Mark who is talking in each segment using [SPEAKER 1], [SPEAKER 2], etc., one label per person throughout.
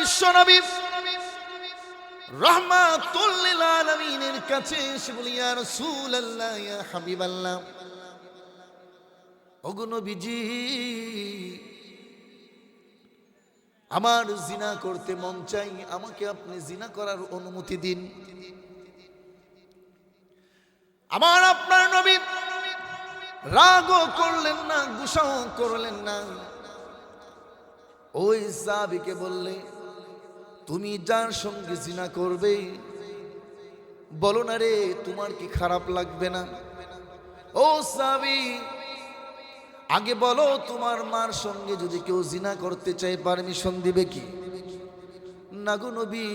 [SPEAKER 1] বিশ্বনবী রাহমাতুল লিল আলামিনের কাছে এসে বলি, ইয়া রাসূলুল্লাহ, ইয়া হাবিবাল্লাহ, ওগো নবীজি, আমার জিনা করতে মন চাই, আমাকে আপনি জিনা করার অনুমতি দিন। আমার আপনার নবী রাগও করলেন না, গুসাও করলেন না। ওই সাহাবীকে বললে, তুমি যার সঙ্গে জিনা করবে, বলো না রে, তোমার কি খারাপ লাগবে না? ও সাহাবী, আগে বলো, তোমার মার সঙ্গে যদি কেউ জিনা করতে চায় পারমিশন দিবে কি? না গো নবী,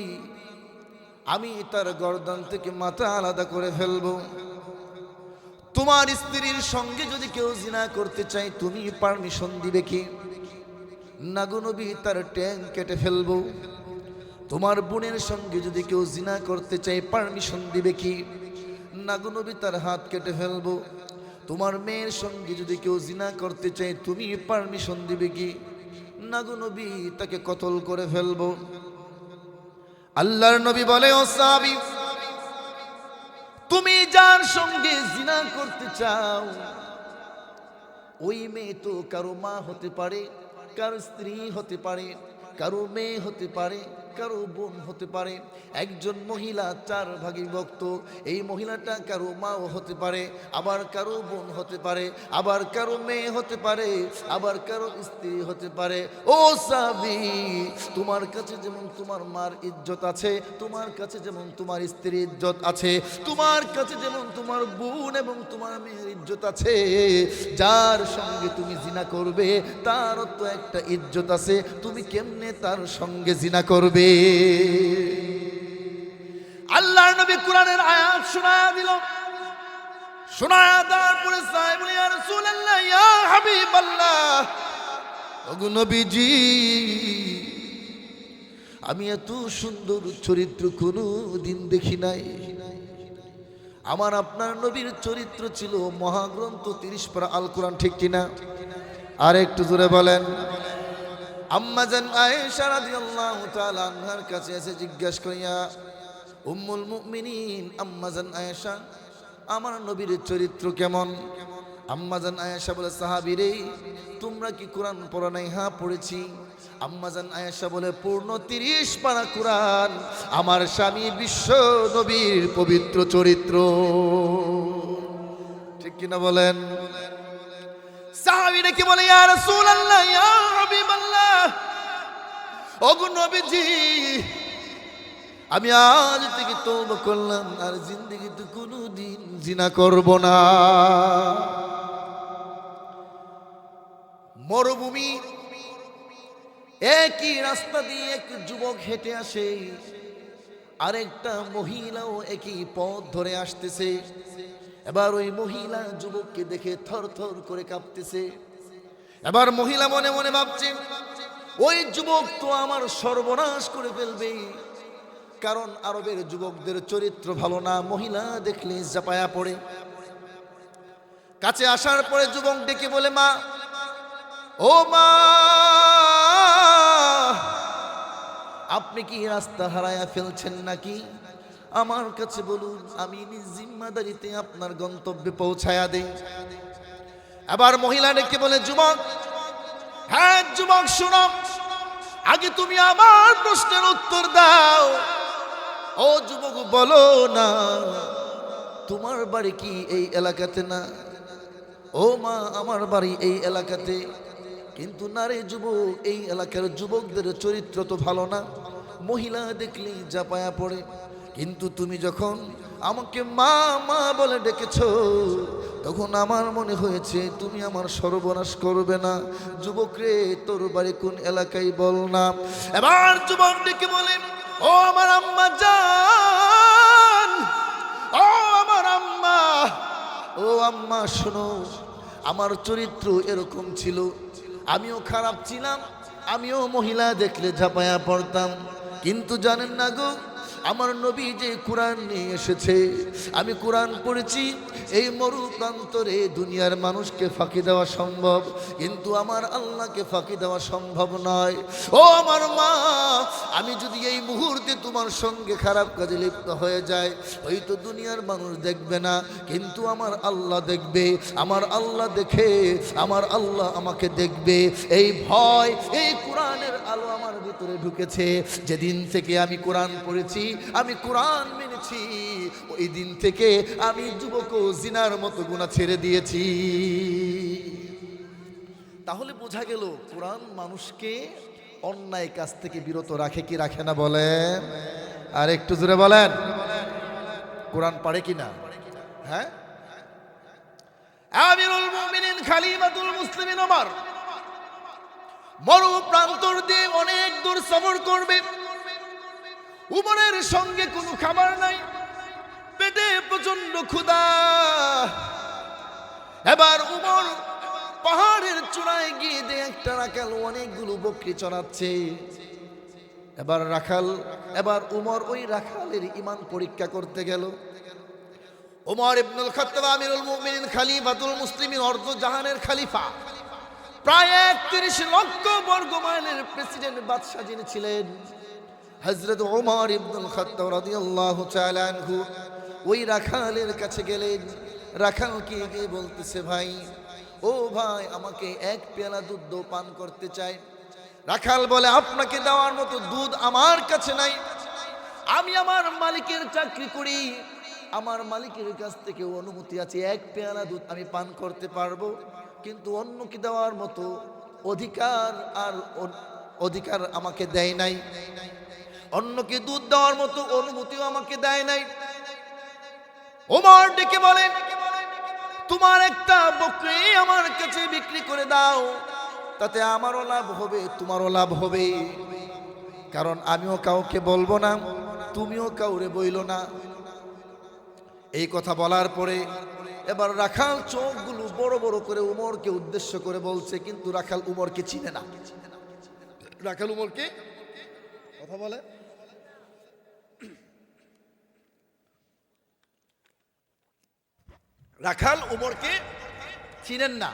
[SPEAKER 1] আমি তার গর্দান থেকে মাথা আলাদা করে ফেলবো। তোমার স্ত্রীর সঙ্গে যদি কেউ জিনা করতে চায়, তুমি পারমিশন দিবে কি? না গো নবী, তার ট্যাং কেটে ফেলবো। তোমার বোনের সঙ্গে যদি কেউ জিনা করতে চায়, পারমিশন দিবে কি? না গো নবী, তার হাত কেটে ফেলবো। তোমার মেয়ের সঙ্গে যদি কেউ জিনা করতে চায়, তুমি পারমিশন দিবে কি? না গো নবী, তাকে কতল করে ফেলবো। আল্লাহর নবী বলে, ও সাহাবী, তুমি যার সঙ্গে জিনা করতে চাও, ওই মেয়ে তো কারো মা হতে পারে, কারো স্ত্রী হতে পারে, কারো মেয়ে হতে পারে, কারো বোন হতে পারে। একজন মহিলা 4 ভাগে বিভক্ত। এই মহিলাটা কারো মাও হতে পারে, আবার কারো বোন হতে পারে, আবার কারো মেয়ে হতে পারে, আবার কারো স্ত্রী হতে পারে। ও সাহাবী, তোমার কাছে যেমন তোমার মার ইজ্জত আছে, তোমার কাছে যেমন তোমার স্ত্রীর ইজ্জত আছে, তোমার কাছে যেমন তোমার বোন এবং তোমার মেয়ের ইজ্জত আছে, যার সঙ্গে তুমি জিনা করবে তারও তো একটা ইজ্জত আছে। তুমি কেমনে তার সঙ্গে জিনা করবে? আল্লাহর নবী কোরআনের আয়াত শোনায়া দিল। শোনায়া দেওয়ার পরে সাহেব বলে, ইয়া রাসূলুল্লাহ, ইয়া হাবিবাল্লাহ, ওগো নবীজি, আমি এত সুন্দর চরিত্র কোনো দিন দেখি নাই। আমার আপনার নবীর চরিত্র ছিল মহাগ্রন্থ 30 পারা আল কোরআন, ঠিক কিনা? আর একটু জোরে বলেন। আম্মা জান আয়েশা রাদিয়াল্লাহু তাআলা আনহার কাছে এসে জিজ্ঞাসা করিয়া, উম্মুল মুমিনিন আম্মা জান আয়েশা, আমার নবীর চরিত্র কেমন? আম্মা জান আয়েশা বলে, সাহাবীরে, তোমরা কি কোরআন পড়া নাই? হ্যাঁ, পড়েছি। আম্মা জান আয়েশা বলে, পূর্ণ 30 পারা কোরআন আমার স্বামী বিশ্ব নবীর পবিত্র চরিত্র, ঠিক কিনা বলেন? সাহাবীরা কি বলে, ইয়া রাসূলুল্লাহ, ইয়া হাবিবাল্লাহ, ওগো নবীজি, আমি আজ থেকে তওবা করলাম, আর জিন্দেগিতে কোনোদিন জিনা করব না। মরুভূমি, একই রাস্তা দিয়ে এক যুবক হেঁটে আসে, আরেকটা মহিলাও একই পথ ধরে আসতেছে। এবার ওই মহিলা যুবককে দেখে থর থর করে কাঁপতেছে। এবার মহিলা মনে মনে ভাবছে, ওই যুবক তো আমার সর্বনাশ করে ফেলবে, কারণ আরবের যুবকদের চরিত্র ভালো না। মহিলা দেখলে জাপায়া পড়ে। কাছে আসার পরে যুবক ডেকে বলে, মা, ও মা, আপনি কি রাস্তা হারায়া ফেলছেন নাকি? আমার কাছে বলুন, আমি নিজ জিম্মাদারিতে আপনার গন্তব্যে পৌঁছায়া দেই। এবার মহিলা ডেকে বলে, যুবক, হ্যাঁ যুবক, শোনো, আগে তুমি আমার প্রশ্নের উত্তর দাও। ও যুবক, বলো না, তোমার বাড়ি কি এই এলাকাতে? না। ও মা, আমার বাড়ি এই এলাকাতে। কিন্তু না রে যুবক, এই এলাকার যুবকদের চরিত্র তো ভালো না, মহিলা দেখলেই জাপায়া পড়ে। কিন্তু তুমি যখন আমাকে মা মা বলে ডেকেছো, তখন আমার মনে হয়েছে তুমি আমার সর্বনাশ করবে না। যুবক রে, তোর বাড়ি কোন এলাকায় বল না। এবার যুবক ডেকে বলে, ও আমার আম্মা জান, ও আমার আম্মা, ও আম্মা শোনো, আমার চরিত্র এরকম ছিল, আমিও খারাপ ছিলাম, আমিও মহিলা দেখলে ঝাঁপায়া পড়তাম। কিন্তু জানেন না গো, আমার নবী যে কোরআন নিয়ে এসেছে, আমি কোরআন পড়েছি। এই মরুপ্রান্তরে দুনিয়ার মানুষকে ফাঁকি দেওয়া সম্ভব, কিন্তু আমার আল্লাহকে ফাঁকি দেওয়া সম্ভব নয়। ও আমার মা, আমি যদি এই মুহূর্তে তোমার সঙ্গে খারাপ কাজে লিপ্ত হয়ে যায়, হয়তো দুনিয়ার মানুষ দেখবে না, কিন্তু আমার আল্লাহ দেখবে। আমার আল্লাহ দেখে, আমার আল্লাহ আমাকে দেখবে। এই ভয়, এই কোরআনের আলো আমার ভিতরে ঢুকেছে। যেদিন থেকে আমি কোরআন পড়েছি, আমি কোরআন মেনেছি, ওই দিন থেকে আমি যুবক জিনার মতো গুনাহ ছেড়ে দিয়েছি। তাহলে বোঝা গেল কোরআন মানুষকে অন্যায় কাজ থেকে বিরত রাখে কি রাখে না বলেন? আর একটু জোরে বলেন, কোরআন পারে কি না? হ্যাঁ, আমিরুল মুমিনিন খলিফাতুল মুসলিমিন ওমর মরু প্রান্তর দিয়ে অনেক দূর সফর করবে। উমরের সঙ্গে কোনো খাবার নাই, পেটে প্রচন্ড ক্ষুধা। এবার উমর পাহাড়ের চূড়ায় গিয়ে দেখে একটা রাখাল অনেকগুলো বকরি চড়াচ্ছে। এবার উমর ওই রাখালের ঈমান পরীক্ষা করতে গেল। উমর ইবনুল খাত্তাব আমিরুল মুমিনিন খলিফাতুল মুসলিমিন, অর্ধ জাহানের খলিফা, প্রায় ৩১ লক্ষ বর্গ মাইলের প্রেসিডেন্ট বাদশা যিনি ছিলেন, হযরত উমর ইবনুল খাত্তাব রাদিয়াল্লাহু তাআলা আনহু ওই রাখালের কাছে গেলেন। রাখালকে গিয়ে বলতেছে, ভাই, ও ভাই, আমাকে এক পেয়ালা দুধ পান করতে চাই। রাখাল বলে, আপনাকে দেওয়ার মতো দুধ আমার কাছে নাই। আমি আমার মালিকের চাকরি করি, আমার মালিকের কাছ থেকে অনুমতি আছে, এক পেয়ালা দুধ আমি পান করতে পারবো, কিন্তু অন্যকে দেওয়ার মতো অধিকার আমাকে দেয় নাই, অন্যকে দুধ দেওয়ার মতো অনুমতিও আমাকে দেয় নাই। ওমর ডেকে বলেন, তোমার একটা বকরি আমার কাছে বিক্রি করে দাও, তাতে আমারও লাভ হবে, তোমারও লাভ হবে, কারণ আমিও কাউকে বলবো না, তুমিও কাউরে বইলো না। এই কথা বলার পরে এবার রাখাল চোখগুলো বড় বড় করে উমরকে উদ্দেশ্য করে বলছে, কিন্তু রাখাল উমরকে চিনে না। রাখাল উমরকে কথা বলে, রাখাল উমরকে চিনেন না।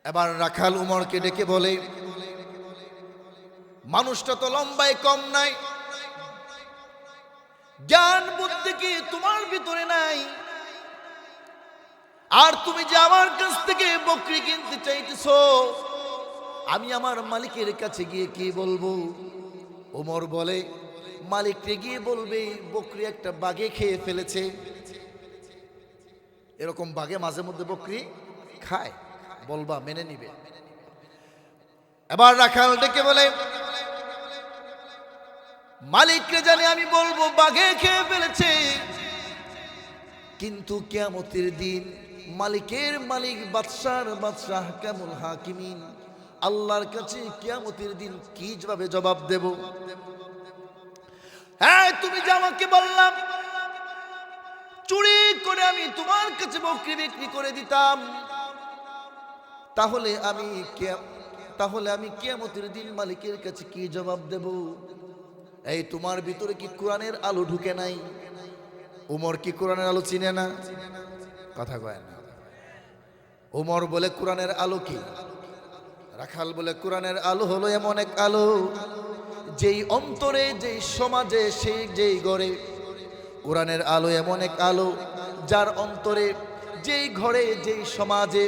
[SPEAKER 1] এবার রাখাল উমরকে ডেকে বলে, মানুষটা তো লম্বায় কম নাই, জ্ঞান বুদ্ধি কি তোমার ভিতরে নাই? আর তুমি যে আমার কাছ থেকে বকরি কিনতে চাইতেছো, আমি আমার মালিকের কাছে গিয়ে কি বলবো? ওমর বলে, মালিককে গিয়ে বলবে বকরি একটা বাঘে খেয়ে ফেলেছে। এরকম বাঘে মাঝে মধ্যে বকরি খায়, বলবা, মেনে নিবে। এবার রাখাল ডেকে বলে, মালিককে জানি আমি বলবো বাঘে খেয়ে ফেলেছে, কিন্তু কিয়ামতের দিন মালিকের মালিক বাদশার বাদশাহ কামুল হাকিমিন আল্লাহর কাছে কিয়ামতের দিন কি ভাবে জবাব দেব? হ্যাঁ, তুমি যে আমাকে বললাম চুরি করে আমি তোমার কাছে বকরি বিক্রি করে দিতাম, তাহলে আমি কিয়ামতের দিন মালিকের কাছে কি জবাব দেব? এই তোমার ভিতরে কি কোরআনের আলো ঢুকে নাই? উমর কি কোরআনের আলো চিনে না? কথা কয় না। উমর বলে, কোরআনের আলো কি? রাখাল বলে, কোরআনের আলো হলো এমন এক আলো, যেই অন্তরে, যেই সমাজে, সেই যেই ঘরে, কোরআনের আলো এমন এক আলো যার অন্তরে, যেই ঘরে, যেই সমাজে,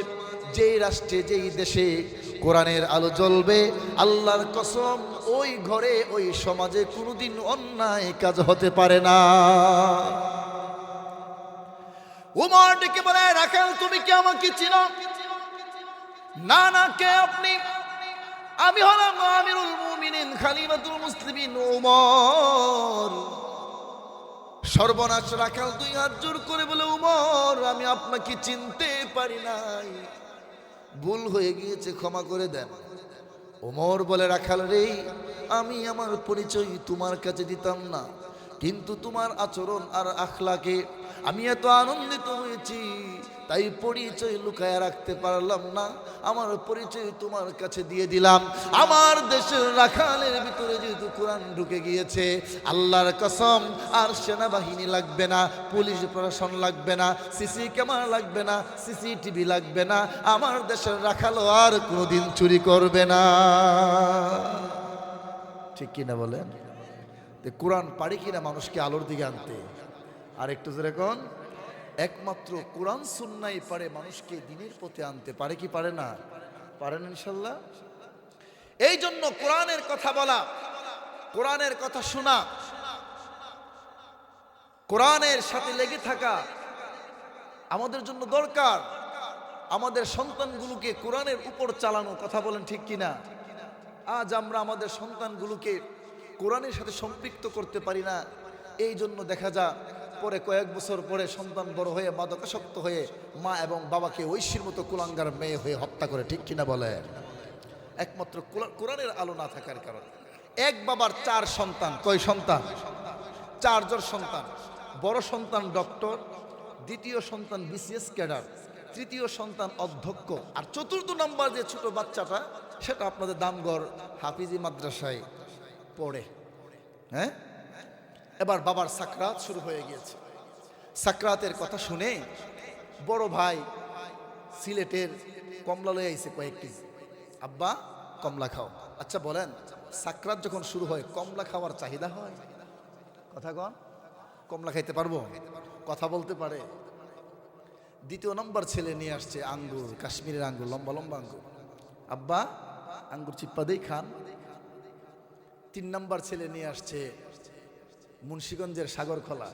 [SPEAKER 1] যেই রাষ্ট্রে, যেই দেশে কোরআনের আলো জ্বলবে, আল্লাহর কসম ওই ঘরে, ওই সমাজে কোনোদিন অন্যায় কাজ হতে পারে না। উমর ডেকে বলে, রাখাল তুমি কি আমাকে চিনো? না না, কে আপনি? আমি হলাম আমিরুল মুমিনিন খলিফাতুল মুসলিমিন উমর। সর্বনাশ! রাখাল দুই হাত জোর করে বলে, উমর, আমি আপনাকে চিনতে পারি নাই, ভুল হয়ে গিয়েছে, ক্ষমা করে দেন। ওমর বলে, রাখাল রে, আমি আমার পরিচয় তোমার কাছে দিতাম না, কিন্তু তোমার আচরণ আর আখলাকে আমি এত আনন্দিত হয়েছি, তাই পরিচয় লুকায় রাখতে পারলাম না, আমার পরিচয় তোমার কাছে দিয়ে দিলাম। আমার দেশের রাখালের ভিতরে যেহেতু কোরআন ঢুকে গিয়েছে, আল্লাহর কসম আর সেনাবাহিনী লাগবে না, পুলিশ প্রশাসন লাগবে না, সিসি ক্যামেরা লাগবে না, সিসিটিভি লাগবে না, আমার দেশের রাখালও আর কোনোদিন চুরি করবে না। ঠিক কিনা বলেন? তো কোরআন পারে কিনা মানুষকে আলোর দিকে আনতে? আর একটু জোরে কোন। একমাত্র কোরআন সুন্নাহই পারে মানুষকে দ্বীনের পথে আনতে, পারে কি পারে না? পারেন ইনশাল্লাহ। এই জন্য কোরআনের কথা বলা, কোরআনের কথা শোনা, কোরআনের সাথে লেগে থাকা আমাদের জন্য দরকার। আমাদের সন্তানগুলোকে কোরআনের উপর চালানো, কথা বলেন ঠিক কিনা? আজ আমরা আমাদের সন্তানগুলোকে কোরআনের সাথে সম্পৃক্ত করতে পারি না। এই জন্য দেখা যায় পরে কয়েক বছর পরে সন্তান বড় হয়ে মাদকাসক্ত হয়ে মা এবং বাবাকে ঐশীর মতো কুলাঙ্গার মেয়ে হয়ে হত্যা করে, ঠিক কিনা বলেন? একমাত্র কোরআনের আলো না থাকার কারণে। এক বাবার 4 সন্তান, কয় সন্তান? 4 জন সন্তান। বড় সন্তান ডক্টর, দ্বিতীয় সন্তান বিসিএস ক্যাডার, তৃতীয় সন্তান অধ্যক্ষ, আর চতুর্থ নম্বর যে ছোট বাচ্চাটা সেটা আপনাদের দামগড় হাফিজি মাদ্রাসায় পড়ে। হ্যাঁ, এবার বাবার সাকরাত শুরু হয়ে গিয়েছে। সাকরাতের কথা শুনে বড় ভাই সিলেটের কমলা লয়ে আইছে কয়েক কেজি। আব্বা কমলা খাও। আচ্ছা বলেন, সাকরাত যখন শুরু হয় কমলা খাওয়ার চাহিদা হয়? কথা কন, কমলা খাইতে পারবো? কথা বলতে পারে? দ্বিতীয় নম্বর ছেলে নিয়ে আসছে আঙ্গুর, কাশ্মীরের আঙ্গুর, লম্বা লম্বা আঙ্গুর। আব্বা আঙ্গুর চিপ্পা দেই খান। 3 নম্বর ছেলে নিয়ে আসছে মুন্সিগঞ্জের সাগরকলা,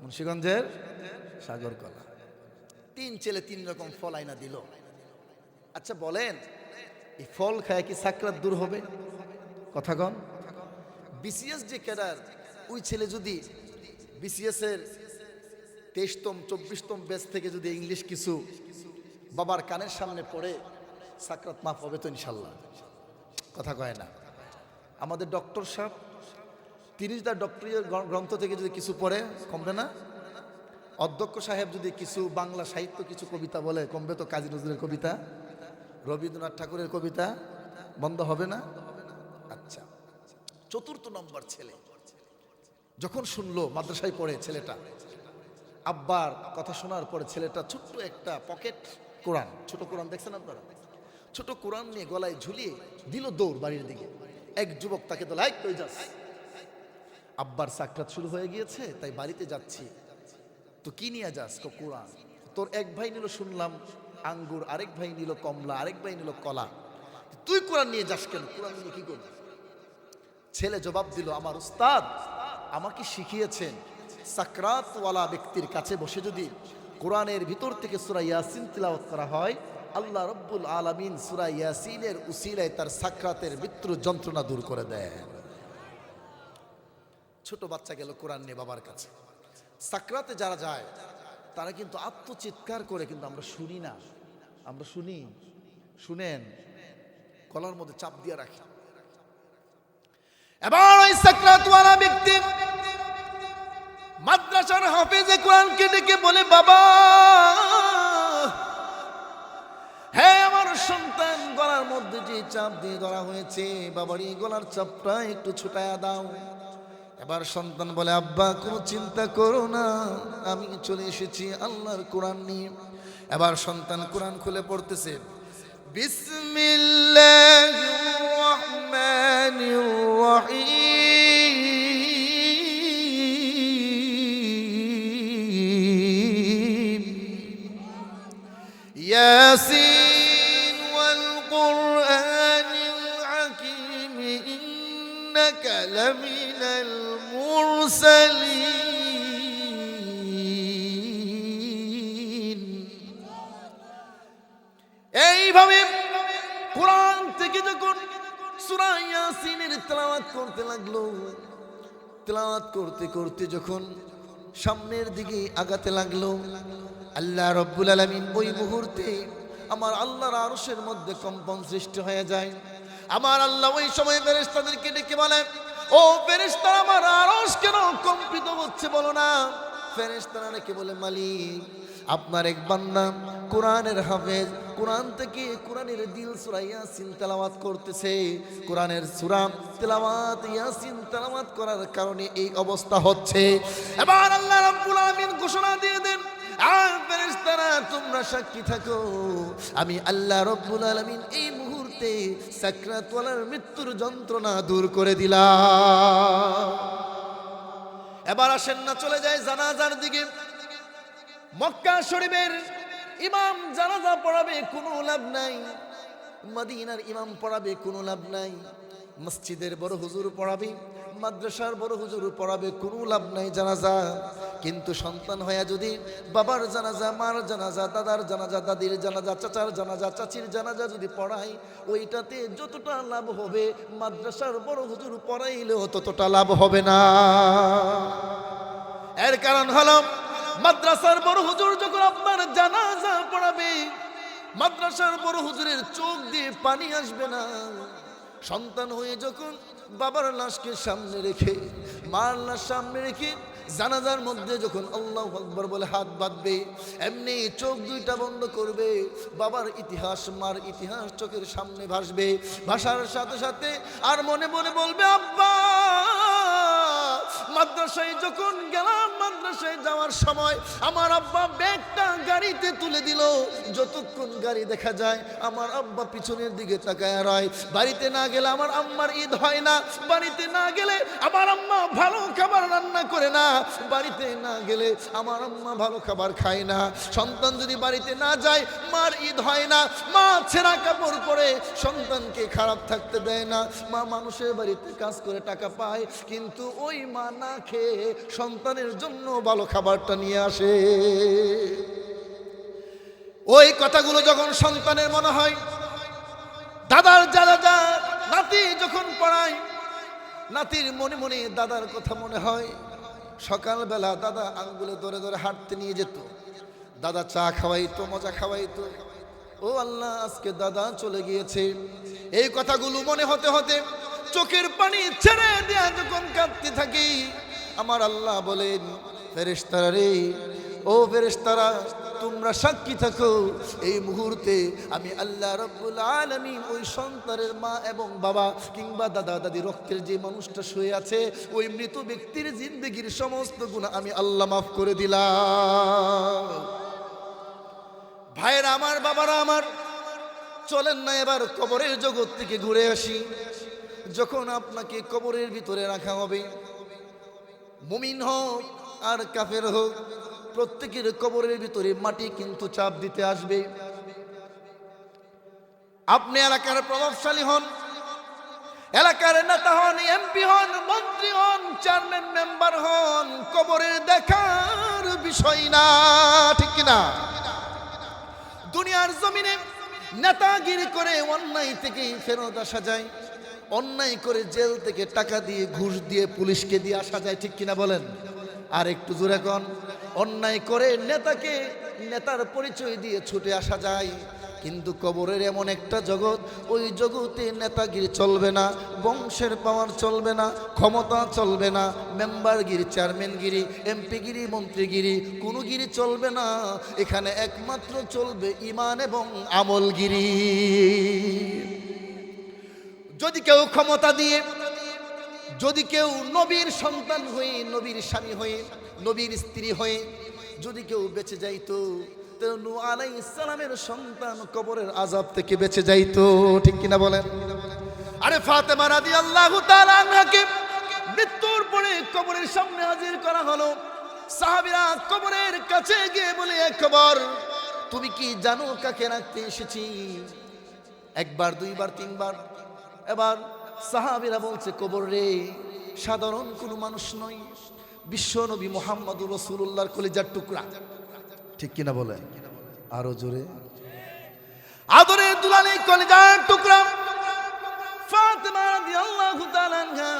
[SPEAKER 1] মুন্সিগঞ্জের সাগরকলা। 3 ছেলে 3 রকম ফল আইনা দিল। আচ্ছা বলেন, এই ফল খায় কি সাকরাত দূর হবে? কথা কন। বিসিএস যে ক্যাডার, ওই ছেলে যদি বিসিএস এর 23তম 24তম ব্যাচ থেকে যদি ইংলিশ কিছু বাবার কানের সামনে পড়ে, সাকরাত মাফ হবে তো ইনশাল্লাহ? কথা কয় না। আমাদের ডক্টর সাহেব 30টা ডক্টরের গ্রন্থ থেকে যদি কিছু পড়ে, কমবে না? অধ্যক্ষ সাহেব যদি কিছু বাংলা সাহিত্য কিছু কবিতা বলে, কমবে তো? কাজী নজরুলের কবিতা, রবীন্দ্রনাথ ঠাকুরের কবিতা বন্ধ হবে না? আচ্ছা, 4র্থ নম্বর ছেলে যখন শুনলো মাদ্রাসায় পড়ে ছেলেটা, আব্বার কথা শোনার পরে ছেলেটা ছোট্ট একটা পকেট কোরআন, ছোট কোরআন দেখছেন আপনারা, ছোট কোরআন নিয়ে গলায় ঝুলিয়ে দিল দৌড় বাড়ির দিকে। এক যুবক তাকে তো লাইক হয়ে যাচ্ছে, আব্বার সাকরাত শুরু হয়ে গিয়েছে তাই বাড়িতে যাচ্ছি। তো কি নিয়ে যাস? কোরআন। তোর এক ভাই নিল শুনলাম আঙ্গুর, আরেক ভাই নিল কমলা, আরেক ভাই নিল কলা, তুই কোরআন নিয়ে যাস কেন? কোরআন নিয়ে কি করবি? ছেলে জবাব দিল, আমার উস্তাদ আমাকে শিখিয়েছেন সাকরাতওয়ালা ব্যক্তির কাছে বসে যদি কোরআনের ভিতর থেকে সূরা ইয়াসিন তিলাওয়াত করা হয়, আল্লাহ রব্বুল আলামিন সূরা ইয়াসিনের উসিলায় তার সাকরাতের মৃত্যুর যন্ত্রণা দূর করে দেয়। ছোট বাচ্চা গেল কোরআন নিয়ে বাবার কাছে। সাকরাতে যারা যায় তারা কিন্তু আত্মচিৎকার করে, কিন্তু আমরা শুনি না। আমরা শুনি? শুনেন, গলার মধ্যে চাপ দিয়ে রাখি। এবার ওই সাকরাতওয়ালা ব্যক্তি মাদ্রাসার হাফেজে কোরআনকে ডেকে বলে, বাবা, হ্যাঁ আমার সন্তান, গলার মধ্যে যে চাপ দিয়ে ধরা হয়েছে, বাবার এই গলার চাপটা একটু ছুটায়া দাও। এবার সন্তান বলে, আব্বা কোনো চিন্তা করো না, আমি চলে এসেছি আল্লাহর কোরআন নিয়ে। এবার সন্তান কোরআন খুলে পড়তেছে, বিসমিল্লাহির রহমানির রহিম, ইয়াসিন ওয়াল কুরআনিল হাকীম, ইন্নাকা লামিনাল মুরসালিন। এইভাবে কোরআন থেকে যখন সূরা ইয়াসিনের তেলাওয়াত করতে লাগলো, তেলাওয়াত করতে করতে যখন সামনের দিকে আগাতে লাগলো, আল্লাহ রব্বুল আলামিন ওই মুহূর্তে আমার আল্লাহর আরশের মধ্যে কম্পন সৃষ্টি হয়ে যায়। আমার আল্লাহ ওই সময় ফেরেশতাদেরকে ডেকে বলে, ও ফেরেশতারা, আমার আরশ কেন কম্পিত হচ্ছে বলো না? ফেরেশতারা ডেকে বলে, মালিক আপনার এক বান্দা কোরআনের হাফেজ, কোরআন থেকে কোরআনের দিল সূরা ইয়াসিন তেলাওয়াত করতেছে, কোরআনের সূরা তেলাওয়াত ইয়াসিন তেলাওয়াত করার কারণে এই অবস্থা হচ্ছে। এবার আল্লাহ রাব্বুল আলামিন ঘোষণা দিয়ে দেন, আর ফেরেশতারা তোমরা সাক্ষী থাকো, আমি আল্লাহ রাব্বুল আলামিন এই মুহূর্তে মুহূর্তে সাকরাতওয়ালার মৃত্যুর যন্ত্রণা দূর করে দিলাম। এবার আসেন না, চলে যায় জানাজার দিকে। মক্কা শরীফের ইমাম জানাজা পড়াবে, কোনো লাভ নাই। মদিনার ইমাম পড়াবে, কোনো লাভ নাই। মসজিদের বড় হুজুর পড়াবে, মাদ্রাসার বড় হুজুর পড়াবে, কোনো লাভ নাই জানাজা। কিন্তু সন্তান হয়ে যদি বাবার জানাজা, মার জানাজা, দাদার জানাজা, দাদির জানাজা, চাচার জানাজা, চাচির জানাজা যদি পড়াই, ওইটাতে যতটা লাভ হবে মাদ্রাসার বড় হুজুর পড়াইলেও ততটা লাভ হবে না। এর কারণ হলো মাদ্রাসার বড় হুজুর যখন আপনার জানাজা পড়াবে, মাদ্রাসার বড় হুজুরের চোখ দিয়ে পানি আসবে না। সন্তান হয়ে যখন বাবার লাশকে সামনে রেখে, মার লাশ সামনে রেখে জানাজার মধ্যে যখন আল্লাহু আকবার বলে হাত বাঁধবে, এমনি চোখ দুইটা বন্ধ করবে, বাবার ইতিহাস, মার ইতিহাস চোখের সামনে ভাসবে। ভাসার সাথে সাথে আর মনে মনে বলবে, আব্বা মাদ্রাসায় যখন গেলাম, মাদ্রাসায় যাওয়ার সময় আমার আব্বা ব্যাগটা গাড়িতে তুলে দিল। যতক্ষণ গাড়ি দেখা যায় আমার আব্বা পিছনের দিকে তাকায় রয়। বাড়িতে না গেলে আমার আম্মার ঈদ হয় না, বাড়িতে না গেলে আমার আম্মা ভালো খাবার রান্না করে না, বাড়িতে না গেলে আমার আম্মা ভালো খাবার খায় না। সন্তান যদি বাড়িতে না যায় মার ঈদ হয় না। মা ছেঁড়া কাপড় পরে সন্তানকে খারাপ থাকতে দেয় না। মা মানুষের বাড়িতে কাজ করে টাকা পায়, কিন্তু ওই মা না খেয়ে সন্তানের জন্য ভালো খাবারটা নিয়ে আসে। ওই কথাগুলো যখন সন্তানের মনে হয়, দাদার জানাজা নাতি যখন পড়ায়, নাতির মনে মনে দাদার কথা মনে হয়। সকালবেলা দাদা আঙ্গুলে ধরে ধরে হাঁটতে নিয়ে যেত, দাদা চা খাওয়াইতো, মজা খাওয়াইতো। ও আল্লাহ, আজকে দাদা চলে গিয়েছে। এই কথাগুলো মনে হতে হতে চোখের পানি ছেড়ে দেয়া যখন কাঁদতে থাকি, আমার আল্লাহ বলেন, ফেরেশতারা রে, ও ফেরেশতারা তোমরা সাক্ষী থাকো, এই মুহূর্তে আমি আল্লাহ রাব্বুল আলামিন ওই সন্তানের মা এবং বাবা কিংবা দাদা দাদি রক্তের যে মানুষটা শুয়ে আছে, ওই মৃত ব্যক্তির জিন্দেগির সমস্ত গুনাহ আমি আল্লাহ মাফ করে দিলাম। ভাইরা আমার, বাবারা আমার, চলেন না এবার কবরের জগৎ থেকে ঘুরে আসি। যখন আপনাকে কবরের ভিতরে রাখা হবে, মুমিন হোক আর কাফের হোক, প্রত্যেকের কবরের ভিতরে মাটি কিন্তু চাপ দিতে আসবে। আপনি এলাকার প্রভাবশালী হন, এলাকার নেতা হন, এমপি হন, মন্ত্রী হন, চেয়ারম্যান মেম্বার হন, কবরের দেখার বিষয় না, ঠিক কিনা? দুনিয়ার জমিনে নেতাগিরি করে অন্যায় থেকে ফেরত আসা যায়, অন্যায় করে জেল থেকে টাকা দিয়ে, ঘুষ দিয়ে, পুলিশকে দিয়ে আসা যায়, ঠিক কিনা বলেন? আর একটু জোরে কোন। অন্যায় করে নেতাকে নেতার পরিচয় দিয়ে ছুটে আসা যায়, কিন্তু কবরের এমন একটা জগৎ, ওই জগতে নেতাগিরি চলবে না, বংশের পাওয়ার চলবে না, ক্ষমতা চলবে না, মেম্বারগিরি, চেয়ারম্যানগিরি, এমপিগিরি, মন্ত্রীগিরি, কোনো গিরি চলবে না। এখানে একমাত্র চলবে ঈমান এবং আমলগিরি। যদি কেউ ক্ষমতা দিয়ে, যদি কেউ নবীর সন্তান হয়ে, নবীর স্বামী হয়ে, নবীর স্ত্রী হয়ে যদি কেউ বেঁচে যাইতো, নূহ আলাইহিস সালামের সন্তান কবরের আযাব থেকে বেঁচে যাইতো, ঠিক কিনা বলেন? আরে ফাতেমা রাদিয়াল্লাহু তাআলা আনহাকে মৃত্যুর পরে কবরের সামনে হাজির করা হলো। সাহাবীরা কবরের কাছে গিয়ে বলে, এ কবর, তুমি কি জানো কাকে রাখতে এসেছি? একবার, দুইবার, তিনবার। এবার সাহাবীরা বলছে, কবর রে সাধারণ কোনো মানুষ নয়, বিশ্ব নবী মুহাম্মদুর রাসূলুল্লাহর কলিজার টুকরা, ঠিক কিনা বলেন? আরো জোরে। আদরের দুলালি কলিজার টুকরা ফাতেমা রাদিয়াল্লাহু তাআলা আনহা,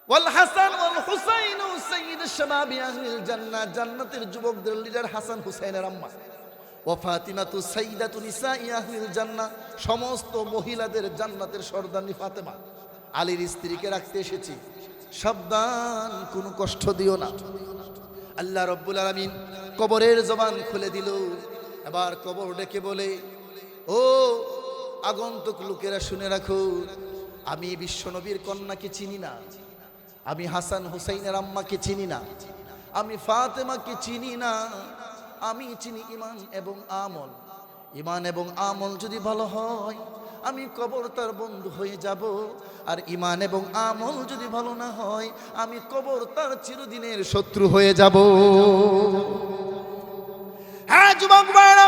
[SPEAKER 1] ওয়াল হাসান ওয়াল হুসাইন সাইয়্যিদ শাবাবি আহলিল জান্নাহ, জান্নাতের যুবকদের লিডার হাসান হুসাইনের আম্মা। ও ফাতিমাতু সাইয়্যিদাতু নিসাই আহলিল জান্নাহ, সমস্ত মহিলাদের জান্নাতের সর্দারনি ফাতেমা। আলীর স্ত্রীকে রাখতে এসেছি, সাবধান, কোনো কষ্ট দিও না। আল্লাহ রাব্বুল আলামিন কবরের জবান খুলে দিল। এবার কবর ডেকে বলে, ও আগন্তুক লোকেরা শুনে রাখো, আমি বিশ্বনবীর কন্যাকে চিনি না, আমি হাসান হুসাইনের আম্মাকে চিনি না, আমি ফাতেমাকে চিনি না, আমি চিনি ঈমান এবং আমল। ইমান এবং আমল যদি ভালো হয় আমি কবর তার বন্ধু হয়ে যাব, আর ইমান এবং আমল যদি ভালো না হয় আমি কবর তার চিরদিনের শত্রু হয়ে যাব। হ্যাঁ যুবক ভাইরা,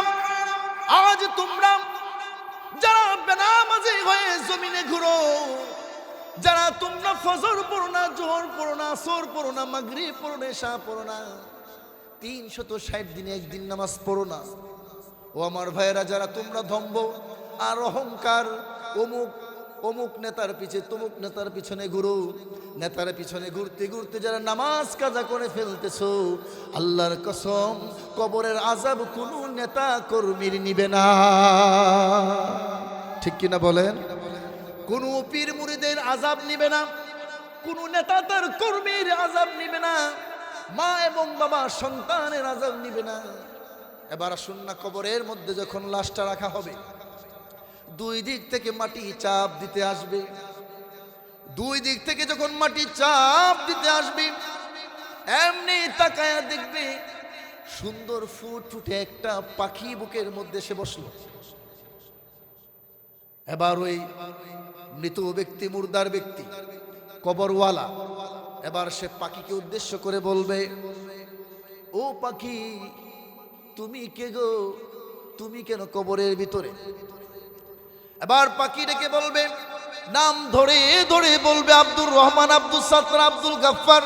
[SPEAKER 1] আজ তোমরা যারা বেনামাজি হয়ে জমিনে ঘুরো, যারা তোমরা ফজর পড়ো না, জোহর পড়ো না, আসর পড়ো না, মাগরিব পড়ো না, এশা পড়ো না, 360 দিনে একদিন নামাজ পড়ো না, ও আমার ভাইয়েরা, যারা তোমরা দম্ভ আর অহংকার, অমুক অমুক নেতার পিছে তমুক নেতার পিছনে ঘুরো, নেতার পিছনে ঘুরতে ঘুরতে যারা নামাজ কাজা করে ফেলতেছো, আল্লাহর কসম কবরের আযাব কোনো নেতা কর্মীর নিবে না। ঠিক কিনা বলেন? কোন পীর মুরিদের আযাব নিবে না, কোন নেতা তার কর্মীর আযাব নিবে না, মা এবং বাবা সন্তানের আযাব নিবে না। এবার আসুন না, কবরের মধ্যে যখন লাশটা রাখা হবে, দুই দিক থেকে মাটি চাপ দিতে আসবে, দুই দিক থেকে যখন মাটি চাপ দিতে আসবে, এমনি তাকায়া দেখবে সুন্দর ফুটফুটে একটা পাখি বুকের মধ্যে সে বসলো। এবার ওই মৃত ব্যক্তি, মুর্দার ব্যক্তি, কবরওয়ালা এবার সে পাখিকে উদ্দেশ্য করে বলবে, ও পাখি তুমি কে গো, তুমি কেন কবরের ভিতরে? এবার পাখি ডেকে বলবে, নাম ধরে ধরে বলবে, আব্দুর রহমান, আব্দুল সাত্তার, আব্দুল গাফফার,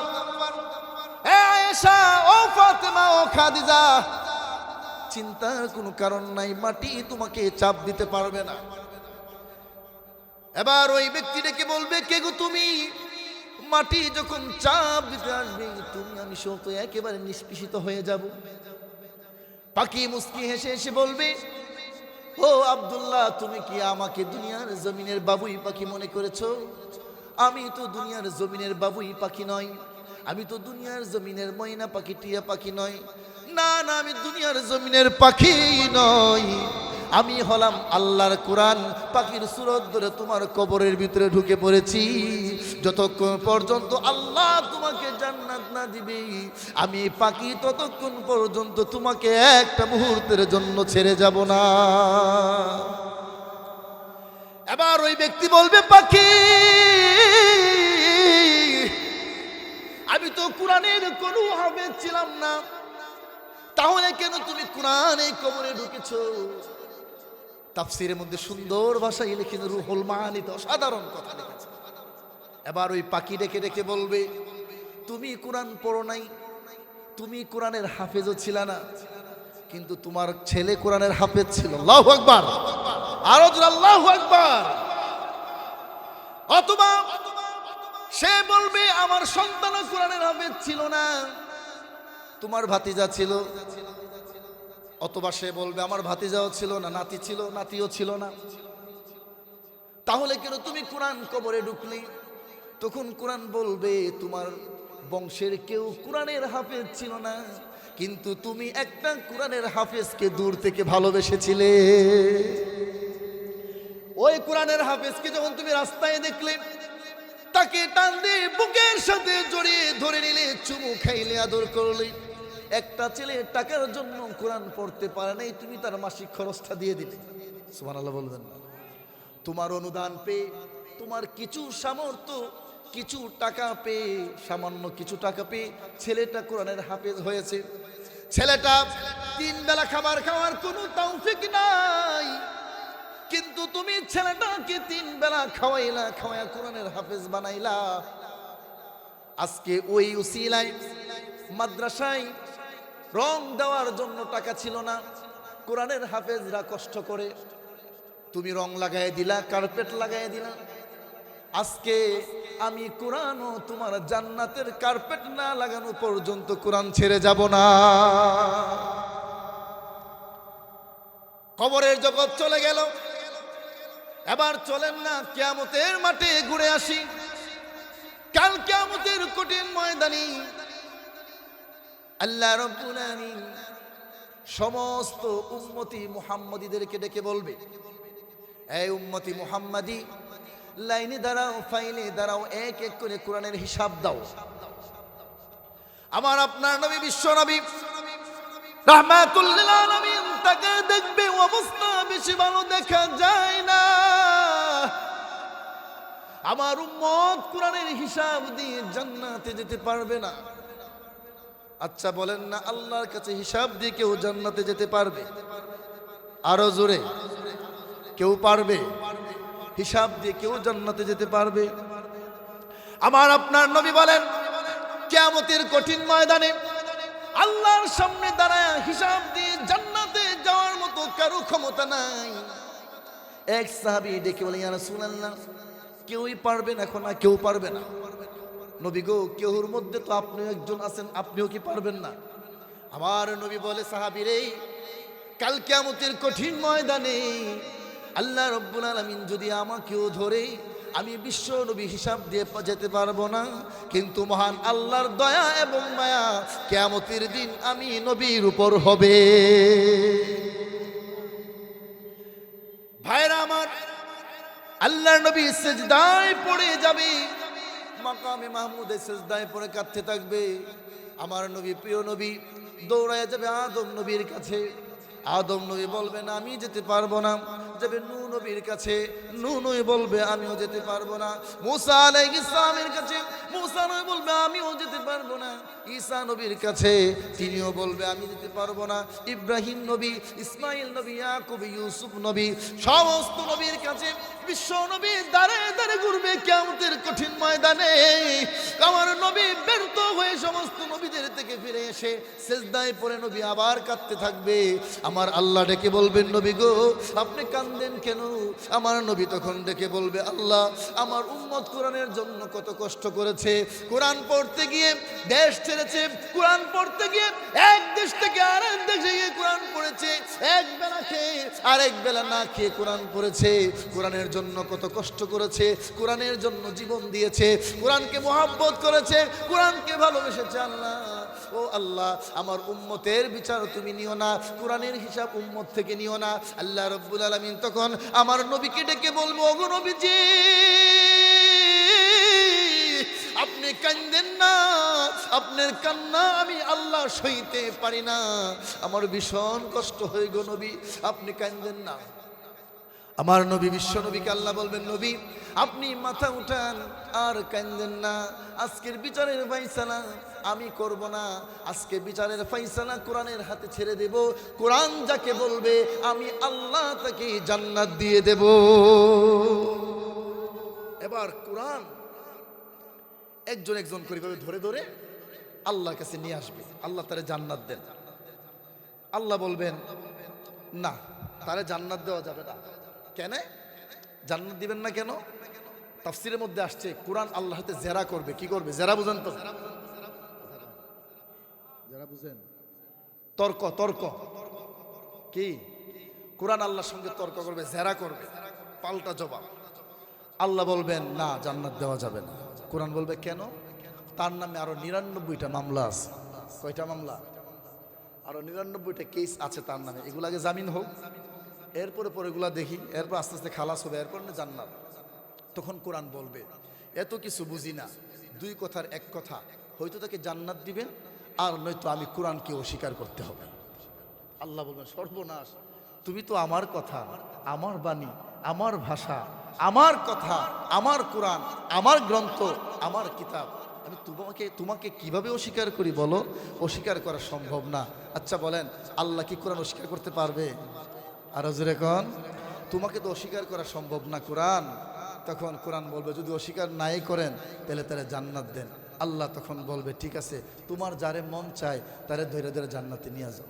[SPEAKER 1] এ আয়েশা, ও ফাতেমা, ও খাদিজা। চিন্তার কোনো কারণ নাই, মাটি তোমাকে চাপ দিতে পারবে না। এবার ওই ব্যক্তি ডেকে বলবে, কে গো তুমি? মাটি যখন চাপ দিতে আসবে তুমি আমি সব তো একেবারে নিষ্পিষিত হয়ে যাব। পাখি মুস্কি হেসে হেসে বলবে, ও আব্দুল্লাহ, তুমি কি আমাকে দুনিয়ার জমিনের বাবুই পাখি মনে করেছো? আমি তো দুনিয়ার জমিনের বাবুই পাখি নই, আমি তো দুনিয়ার জমিনের ময়না পাখি, টিয়া পাখি নই। না না, আমি দুনিয়ার জমিনের পাখি নই, আমি হলাম আল্লাহর কোরআন পাখির সুরত ধরে তোমার কবরের ভিতরে ঢুকে পড়েছি। যতক্ষণ পর্যন্ত আল্লাহ তোমাকে জান্নাত না দিবে আমি পাখি ততক্ষণ পর্যন্ত তোমাকে একটা মুহূর্তের জন্য ছেড়ে যাব না। এবার ওই ব্যক্তি বলবে, পাখি আমি তো কোরআনের কোনো হাফেজ ছিলাম না, তাহলে কেন তুমি কোরআনে কবরে ঢুকেছো? তাফসীরের মধ্যে সুন্দর ভাষায় লিখেছেন, রুহুল মাআনিতে অসাধারণ কথা লিখেছে। এবার ওই পাখি ডেকে ডেকে বলবে, তুমি কোরআন পড়ো নাই, তুমি কোরআনের হাফেজও ছিল না, কিন্তু তোমার ছেলে কোরআনের হাফেজ ছিল। আল্লাহু আকবার, আরো জোরে আল্লাহু আকবার। অথবা সে বলবে, আমার সন্তানও কোরআনের হাফেজ ছিল না, তোমার ভাতিজা ছিল। অথবা সে বলবে, আমার ভাতিজাও ছিল না, নাতি ছিল, নাতিও ছিল না, তাহলে কেন তুমি কোরআন কবরে ঢুকলি? তখন কোরআন বলবে, তোমার বংশের কেউ কোরআনের হাফেজ ছিল না, কিন্তু তুমি একটা কোরআনের হাফেজকে দূর থেকে ভালোবেসেছিলে। ওই কোরআনের হাফেজকে যখন তুমি রাস্তায় দেখলে, তাকে টান দিয়ে বুকের সাথে জড়িয়ে ধরে নিলে, চুমু খাইলে, আদর করলে। একটা ছেলে টাকার জন্য কোরআন পড়তে পারে নাই, তুমি তার মাসিক খরচটা দিয়ে দিলে। সুবহানাল্লাহ বলবেন না? তোমার অনুদান পেয়ে, তোমার কিছু সামর্থ্য, কিছু টাকা পেয়ে, সামান্য কিছু টাকা পেয়ে ছেলেটা কোরআনের হাফেজ হয়েছে। ছেলেটা 3 বেলা খাবার খাওয়ার কোনো তৌফিক নাই, কিন্তু তুমি ছেলেটাকে 3 বেলা খাওয়াইলা, খাওয়ায়া কোরআনের হাফেজ বানাইলা। আজকে ওই উসিলায় মাদ্রাসায় রং দেওয়ার জন্য টাকা ছিল না, কোরআনের হাফেজরা কষ্ট করে, তুমি রং লাগাই দিলা, কার্পেট লাগাই দিলা। আজকে আমি কোরআনও তোমার জান্নাতের কার্পেট না লাগানো পর্যন্ত কোরআন ছেড়ে যাব না। কবরের জগৎ চলে গেল, এবার চলেন না কিয়ামতের মাঠে ঘুরে আসি। কাল কিয়ামতের কঠিন ময়দানে আল্লাহ রাব্বুল আলামিন সমস্ত উম্মতি মুহাম্মাদীদেরকে ডেকে বলবে, এই উম্মতি মুহাম্মাদী, লাইনে দাঁড়াও, ফাইলে দাঁড়াও, এক এক করে কোরআনের হিসাব দাও। আমার আপনার নবী, বিশ্ব নবী রাহমাতুল লিল আলামিন তাকে দেখবে অবস্থা বেশি ভালো দেখা যায় না। আমার উম্মত কোরআনের হিসাব দিয়ে জান্নাতে যেতে পারবে না। আচ্ছা বলেন না, আল্লাহর কাছে হিসাব দিয়ে কেউ জান্নাতে যেতে পারবে? আরো জোরে, কেউ পারবে? হিসাব দিয়ে কেউ জান্নাতে যেতে পারবে? আমার আপনার নবী বলেন, কিয়ামতের কঠিন ময়দানে আল্লাহর সামনে দাঁড়ায় হিসাব দিয়ে জান্নাতে যাওয়ার মতো কারো ক্ষমতা নাই। এক সাহাবী ডেকে বলে, ইয়া রাসূলুল্লাহ, কেউই পারবে না? এখন না, কেউ পারবে না। নবী গো, কেউর মধ্যে তো আপনিও একজন আছেন, আপনিও কি পারবেন না? আমার নবী বলে, সাহাবীরে, কাল কিয়ামতের কঠিন ময়দানে আল্লাহ রাব্বুল আলামিন যদি আমাকেও ধরে, আমি বিশ্ব নবী হিসাব দিয়ে যেতে পারবো না, কিন্তু মহান আল্লাহর দয়া এবং মায়া কিয়ামতের দিন আমি নবীর উপর হবে। ভাইরা আমার, আল্লাহর নবী সিজদায় পড়ে যাবে, মাকামে মাহমুদে সিজদায় পড়ে কাঁদতে থাকবে। আমার নবী, প্রিয় নবী, দৌড়ায় যাবে আদম নবীর কাছে। আদম নবী বলবে না, আমি যেতে পারবো না। যাবে নূহ নবীর কাছে, নূহ নবী বলবে আমিও যেতে পারবো না। মুসা আলাইহিস সালামের কাছে, মুসা নবী বলবে আমিও যেতে পারবো না। ঈসা নবীর কাছে, তিনিও বলবে আমি যেতে পারবো না। ইব্রাহিম নবী, ইসমাইল নবী, ইয়াকুব, ইউসুফ নবী, সমস্ত নবীর কাছে বিশ্ব নবী দাঁড়ায় দাঁড়ায় ঘুরবে কিয়ামতের কঠিন ময়দানে। আমার নবী ব্যর্থ হয়ে সমস্ত নবীদের থেকে ফিরে এসে সিজদায় পড়ে নবী আবার কাঁদতে থাকবে। আমার আল্লাহ ডেকে বলবেন, নবী গো, আপনি কাঁদেন কেন? আমার নবী তখন ডেকে বলবে, আল্লাহ, আমার উম্মত কোরআনের জন্য কত কষ্ট করেছে। কোরআন পড়তে গিয়ে দেশ ছেড়েছে, কোরআন পড়তে গিয়ে এক দেশ থেকে আরেক দেশে গিয়ে কোরআন পড়েছে, এক বেলা খেয়ে আরেক বেলা না খেয়ে কোরআন পড়েছে। কোরআনের জন্য কত কষ্ট করেছে, কোরআনের জন্য জীবন দিয়েছে, কোরআনকে মহব্বত করেছে, কোরআনকে ভালোবেসেছে। আল্লাহ, ও আল্লাহ, আমার উম্মতের বিচার তুমি নিও না, কোরআনের হিসাব উম্মত থেকে নিও না। আল্লাহ রাব্বুল আলামিন তখন আমার নবীকে ডেকে বলবো, ওগো নবীজি, আপনি কাঁদেন না, আপনার কান্না আমি আল্লাহ সইতে পারি না, আমার ভীষণ কষ্ট হয়ে গো নবী, আপনি কাঁদেন না। আমার নবী, বিশ্ব নবীকে আল্লাহ বলবেন, নবী আপনি মাথা উঠান আর কাঁদেন না। আজকের বিচারের ফায়সালা আমি করব না, আজকে বিচারের ফায়সালা কোরআনের হাতে ছেড়ে দেব। কোরআন যাকে বলবে আমি আল্লাহ তাকে জান্নাত দিয়ে দেব। এবার কোরআন একজন একজন করে ধরে ধরে আল্লাহর কাছে নিয়ে আসবে, আল্লাহ তারে জান্নাত দেন। আল্লাহ বলবেন, না, তারে জান্নাত দেওয়া যাবে না। কেন জান্নাত দিবেন না কেন? তাফসীরের মধ্যে আসছে, কোরআন আল্লাহর হাতে জেরা করবে। কি করবে? জেরা বুঝেন তো? জেরা বুঝেন? তর্ক, তর্ক কি? কোরআন আল্লাহর সঙ্গে তর্ক করবে, জেরা করবে, পাল্টা জবাব। আল্লাহ বলবেন, না, জান্নাত দেওয়া যাবে না। কোরআন বলবে, কেন? তার নামে আরো 99টা মামলা আছে। কয়টা মামলা? আরো 99টা কেস আছে তার নামে। এগুলো আগে জামিন হোক, এরপরে পরে এগুলা দেখি, এরপর আস্তে আস্তে খালাস হবে, এরপর না জান্নাত। তখন কোরআন বলবে, এত কিছু বুঝি না, দুই কথার এক কথা, হয়তো তাকে জান্নাত দিবেন, আর নয়তো আমি কোরআনকে অস্বীকার করতে হবে। আল্লাহ বলবেন, সর্বনাশ, তুমি তো আমার কথা, আমার বাণী, আমার ভাষা, আমার কথা, আমার কোরআন, আমার গ্রন্থ, আমার কিতাব, আমি তোমাকে কিভাবে অস্বীকার করি বলো? অস্বীকার করা সম্ভব না। আচ্ছা বলেন, আল্লাহ কি কোরআন অস্বীকার করতে পারবে? আর জোরে কোন, তোমাকে তো অস্বীকার করা সম্ভব না কোরআন। তখন কোরআন বলবে, যদি অস্বীকার নাই করেন তাহলে তারা জান্নাত দেন। আল্লাহ তখন বলবে, ঠিক আছে, তোমার যারে মন চায় তারে ধরে ধরে জান্নাতে নিয়ে যাও।